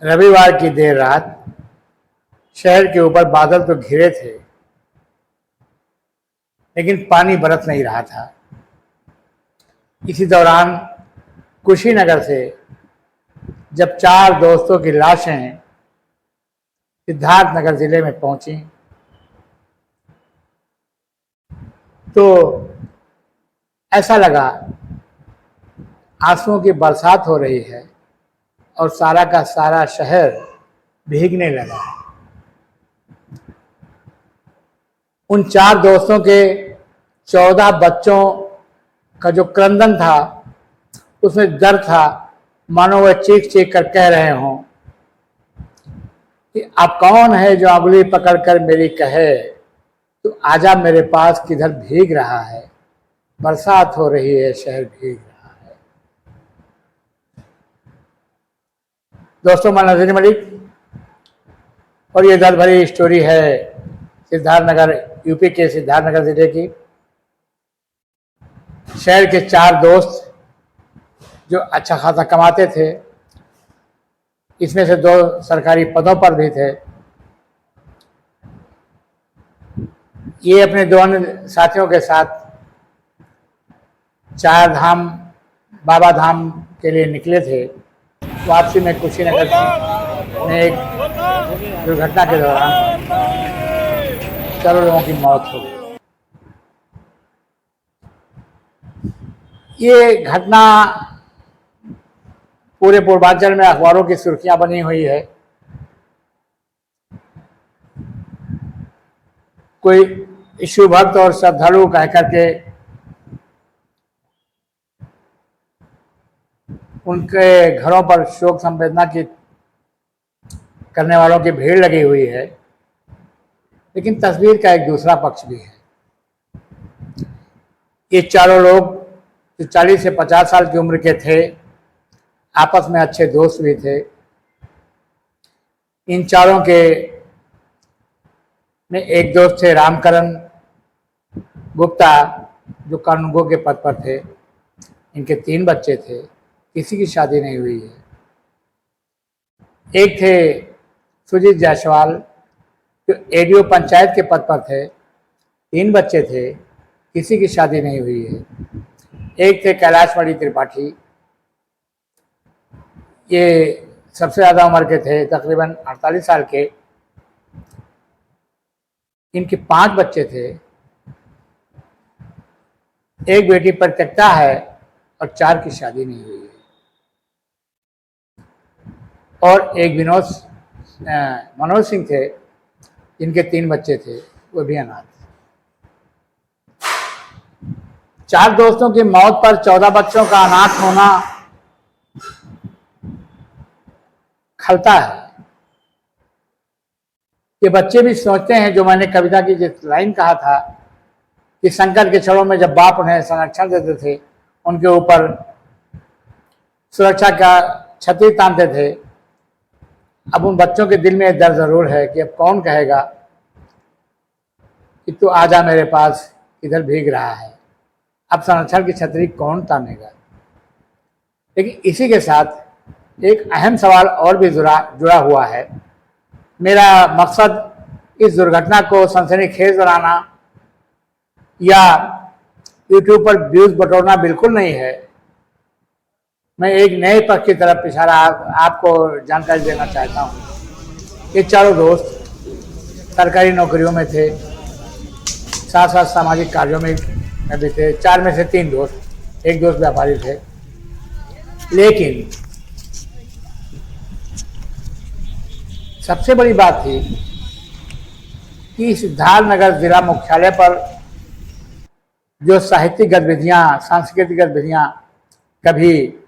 रविवार की देर रात शहर के ऊपर बादल तो घिरे थे, लेकिन पानी बरस नहीं रहा था। इसी दौरान कुशीनगर से जब 4 दोस्तों की लाशें सिद्धार्थनगर जिले में पहुंची तो ऐसा लगा आंसुओं की बरसात हो रही है और सारा का सारा शहर भीगने लगा। उन 4 दोस्तों के 14 बच्चों का जो क्रंदन था उसमें दर्द था, मानो वह चीख चीख कर कह रहे हों कि अब कौन है जो अंगुली पकड़कर मेरी कहे तो आजा मेरे पास, किधर भीग रहा है, बरसात हो रही है शहर भीग रहा है। दोस्तों, मैं नज़ीर मलिक और ये दर्द भरी स्टोरी है सिद्धार्थनगर, यूपी के सिद्धार्थनगर जिले की। शहर के 4 दोस्त जो अच्छा खासा कमाते थे, इसमें से 2 सरकारी पदों पर भी थे। ये अपने 2 अन्य साथियों के साथ 4 धाम बाबा धाम के लिए निकले थे। वापसी में कुशीनगर में एक दुर्घटना के दौरान 4 लोगों की मौत हो गई। ये घटना पूरे पूर्वांचल में अखबारों की सुर्खियां बनी हुई है। कोई शिव भक्त और श्रद्धालु कह करके उनके घरों पर शोक संवेदना की करने वालों की भीड़ लगी हुई है, लेकिन तस्वीर का एक दूसरा पक्ष भी है। ये 4 लोग जो 40 से 50 साल की उम्र के थे, आपस में अच्छे दोस्त भी थे। इन 4 के में एक दोस्त थे रामकरण गुप्ता, जो कानूनगो के पद पर थे। इनके 3 बच्चे थे, किसी की शादी नहीं हुई है। एक थे सुजीत जायसवाल, जो एडीओ पंचायत के पद पर थे, 3 बच्चे थे, किसी की शादी नहीं हुई है। एक थे कैलाशमणि त्रिपाठी, ये सबसे ज़्यादा उम्र के थे, तकरीबन 48 साल के। इनके 5 बच्चे थे, एक बेटी परित्यक्ता है और 4 की शादी नहीं हुई है। और एक मनोज सिंह थे, जिनके 3 बच्चे थे, वो भी अनाथ। 4 दोस्तों की मौत पर 14 बच्चों का अनाथ होना खलता है। ये बच्चे भी सोचते हैं, जो मैंने कविता की जिस लाइन कहा था कि संकट के क्षणों में जब बाप उन्हें संरक्षण देते थे, उनके ऊपर सुरक्षा का छतरी तानते थे, अब उन बच्चों के दिल में दर्द जरूर है कि अब कौन कहेगा कि तू आजा मेरे पास, इधर भीग रहा है। अब संरक्षण की छतरी कौन तानेगा। लेकिन इसी के साथ एक अहम सवाल और भी जुड़ा हुआ है। मेरा मकसद इस दुर्घटना को सनसनीखेज बनाना या यूट्यूब पर व्यूज बटोरना बिल्कुल नहीं है। मैं एक नए पक्ष की तरफ इशारा आपको जानकारी देना चाहता हूँ। ये 4 दोस्त सरकारी नौकरियों में थे, साथ साथ सामाजिक कार्यों में भी थे। 4 में से 3 दोस्त, एक दोस्त व्यापारी थे। लेकिन सबसे बड़ी बात थी कि सिद्धार्थनगर जिला मुख्यालय पर जो साहित्यिक गतिविधियाँ, सांस्कृतिक गतिविधियाँ कभी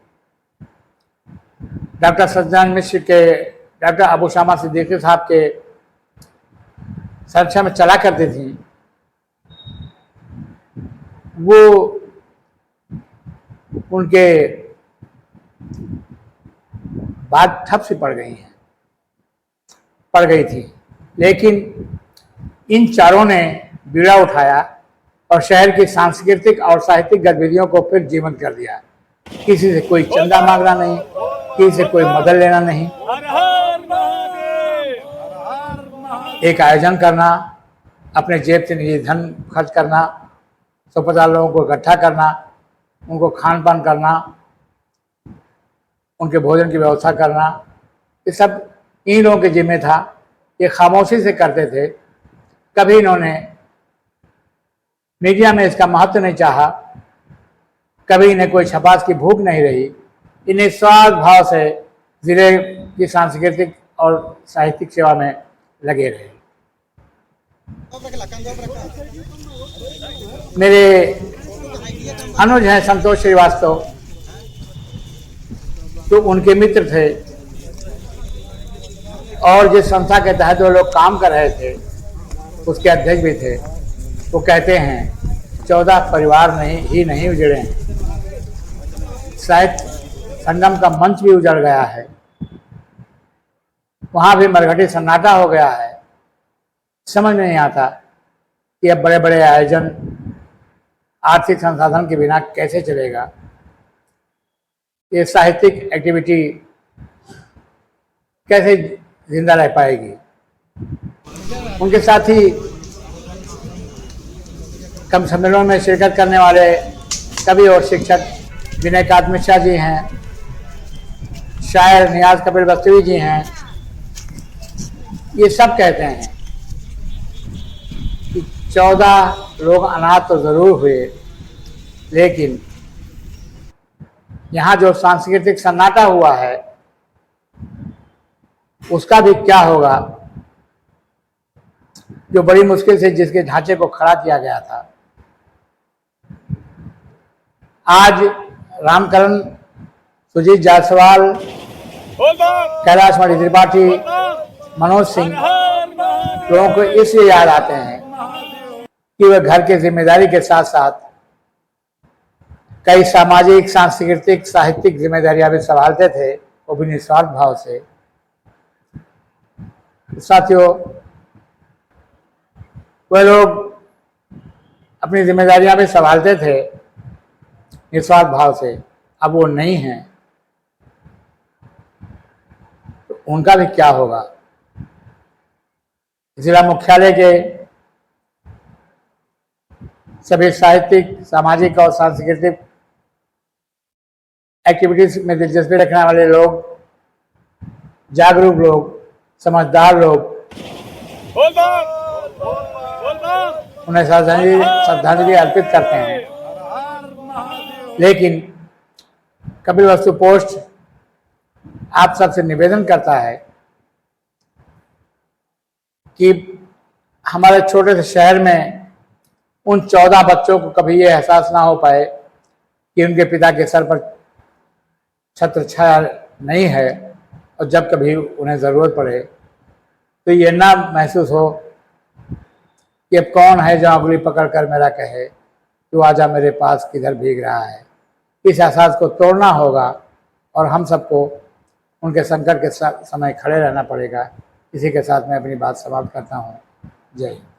डॉक्टर सज्जन मिश्र के, डॉक्टर अबू शामा सिद्दीकी साहब के संरक्षण में चला करती थी, वो उनके बाद ठप सी पड़ गई थी। लेकिन इन 4 ने बीड़ा उठाया और शहर की सांस्कृतिक और साहित्यिक गतिविधियों को फिर जीवंत कर दिया। किसी से कोई चंदा मांगना नहीं, कि इसे कोई मदद लेना नहीं। एक आयोजन करना, अपने जेब से निजी धन खर्च करना, 150 लोगों को इकट्ठा करना, उनको खान पान करना, उनके भोजन की व्यवस्था करना, ये सब इन लोगों के जिम्मे था। ये खामोशी से करते थे। कभी इन्होंने मीडिया में इसका महत्व नहीं चाहा, कभी इन्हें कोई छपास की भूख नहीं रही। इन्हें निस्वार्थ भाव से जिले की सांस्कृतिक और साहित्यिक सेवा में लगे रहे। मेरे अनुज हैं संतोष श्रीवास्तव, जो उनके मित्र थे और जिस संस्था के तहत वो लोग काम कर रहे थे उसके अध्यक्ष भी थे। वो कहते हैं 14 परिवार नहीं उजड़े हैं, साहित्य संगम का मंच भी उजड़ गया है, वहाँ भी मरघटी सन्नाटा हो गया है। समझ में नहीं आता कि अब बड़े बड़े आयोजन आर्थिक संसाधन के बिना कैसे चलेगा, ये साहित्यिक एक्टिविटी कैसे जिंदा रह पाएगी। उनके साथ ही कम सम्मेलनों में शिरकत करने वाले कवि और शिक्षक विनयकांत मिश्रा जी हैं, शायर नियाज कबीर बस्तवी जी हैं। ये सब कहते हैं कि 14 लोग अनाथ तो जरूर हुए, लेकिन यहाँ जो सांस्कृतिक सन्नाटा हुआ है उसका भी क्या होगा, जो बड़ी मुश्किल से जिसके ढांचे को खड़ा किया गया था। आज रामकरण, सुजीत जायसवाल, कैलाश मणि त्रिपाठी, मनोज सिंह लोगों को इसलिए याद आते हैं कि वे घर की जिम्मेदारी के साथ साथ कई सामाजिक, सांस्कृतिक, साहित्यिक जिम्मेदारियां भी संभालते थे, वो भी निस्वार्थ भाव से। साथियों, वे लोग अपनी जिम्मेदारियां भी संभालते थे निस्वार्थ भाव से, अब वो नहीं हैं, तो उनका भी क्या होगा। जिला मुख्यालय के सभी साहित्यिक, सामाजिक और सांस्कृतिक एक्टिविटीज में दिलचस्पी रखने वाले लोग, जागरूक लोग, समझदार लोग उन्हें श्रद्धांजलि अर्पित करते हैं। लेकिन कपिलवस्तु पोस्ट आप सबसे निवेदन करता है कि हमारे छोटे से शहर में उन 14 बच्चों को कभी ये एहसास ना हो पाए कि उनके पिता के सर पर छत्र छाया नहीं है, और जब कभी उन्हें ज़रूरत पड़े तो ये ना महसूस हो कि अब कौन है जो अंगुली पकड़ कर मेरा कहे तू आजा मेरे पास किधर भीग रहा है। इस एहसास को तोड़ना होगा और हम सबको उनके संकट के समय खड़े रहना पड़ेगा। इसी के साथ मैं अपनी बात समाप्त करता हूँ। जय हिंद।